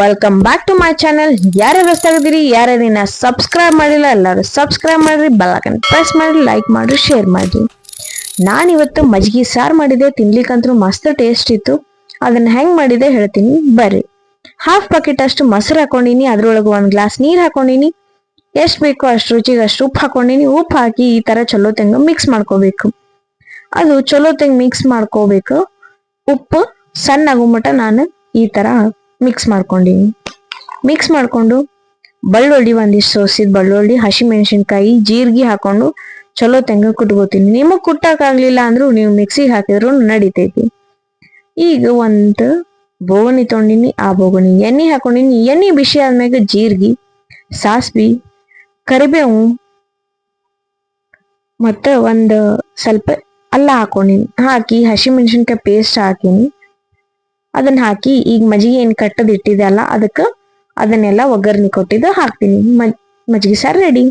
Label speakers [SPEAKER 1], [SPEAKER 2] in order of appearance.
[SPEAKER 1] Welcome back to my channel. ಯಾರ್ಯಾರು ಹೊಸದಾಗಿದ್ದೀರಿ, ಯಾರ್ಯಾರಿನ ಸಬ್ಸ್ಕ್ರೈಬ್ ಮಾಡಿಲ್ಲ ಎಲ್ಲರೂ ಸಬ್ಸ್ಕ್ರೈಬ್ ಮಾಡ್ರಿ, ಬೆಲ್ ಐಕಾನ್ ಪ್ರೆಸ್ ಮಾಡ್ರಿ, ಲೈಕ್ ಮಾಡ್ರಿ, ಶೇರ್ ಮಾಡ್ರಿ. ನಾನಿವತ್ತು ಮಜ್ಜಿಗೆ ಸಾರು ಮಾಡಿದೆ. ತಿನ್ಲಿಕ್ಕಂತೂ ಮಸ್ತ್ ಟೇಸ್ಟ್ ಇತ್ತು. ಅದನ್ನ ಹೆಂಗ್ ಮಾಡಿದೆ ಹೇಳ್ತೀನಿ ಬರ್ರಿ. ಹಾಫ್ ಬಕೆಟ್ ಅಷ್ಟು ಮೊಸರು ಹಾಕೊಂಡಿನಿ, ಅದ್ರೊಳಗೆ 1 ಗ್ಲಾಸ್ ನೀರ್ ಹಾಕೊಂಡಿನಿ. ಎಷ್ಟ್ ಬೇಕೋ ಅಷ್ಟು ರುಚಿಗೆ ಅಷ್ಟು ಉಪ್ಪು ಹಾಕೊಂಡಿನಿ. ಉಪ್ಪು ಹಾಕಿ ಈ ತರ ಚಲೋ ತೆಂಗ ಮಿಕ್ಸ್ ಮಾಡ್ಕೋಬೇಕು. ಅದು ಚಲೋ ತೆಂಗ್ ಮಿಕ್ಸ್ ಮಾಡ್ಕೋಬೇಕು. ಉಪ್ಪು ಸಣ್ಣ ಆಗೋ ಮಟ ನಾನು ಈ ತರ ಮಿಕ್ಸ್ ಮಾಡ್ಕೊಂಡಿನಿ. ಮಿಕ್ಸ್ ಮಾಡ್ಕೊಂಡು ಬೆಳ್ಳುಳ್ಳಿ ಒಂದಿಷ್ಟು ಸೋಸಿದ ಬೆಳ್ಳುಳ್ಳಿ, ಹಸಿಮೆಣಸಿನ್ಕಾಯಿ, ಜೀರಿಗೆ ಹಾಕೊಂಡು ಚಲೋ ತೆಂಗ ಕುಟ್ಕೋತೀನಿ. ನಿಮಗ್ ಕುಟ್ಟಕ್ ಆಗ್ಲಿಲ್ಲ ಅಂದ್ರು ನೀವು ಮಿಕ್ಸಿಗೆ ಹಾಕಿದ್ರು ನಡಿತೈತಿ. ಈಗ ಒಂದು ಬೋಗಣಿ ತೊಗೊಂಡಿನಿ, ಆ ಬೋಗಣಿ ಎಣ್ಣೆ ಹಾಕೊಂಡಿನಿ. ಎಣ್ಣೆ ಬಿಸಿ ಆದ್ಮ್ಯಾಗ ಜೀರಿಗೆ, ಸಾಸ್ವಿ, ಕರಿಬೇವು ಮತ್ತ ಒಂದ್ ಸ್ವಲ್ಪ ಅಲ್ಲ ಹಾಕೊಂಡಿನಿ. ಹಾಕಿ ಹಸಿಮೆಣಸಿನ್ಕಾಯಿ ಪೇಸ್ಟ್ ಹಾಕಿನಿ. ಅದನ್ನ ಹಾಕಿ ಈಗ ಮಜ್ಜಿಗೆ ಏನ್ ಕಟ್ಟದ್ ಇಟ್ಟಿದೆ ಅಲ್ಲ ಅದಕ್ಕ ಅದನ್ನೆಲ್ಲ ಒಗ್ಗರ್ನಿ ಕೊಟ್ಟಿದ್ದು ಹಾಕ್ತೀನಿ. ಮಜ್ಜಿಗೆ ಸಾರು ರೆಡಿ.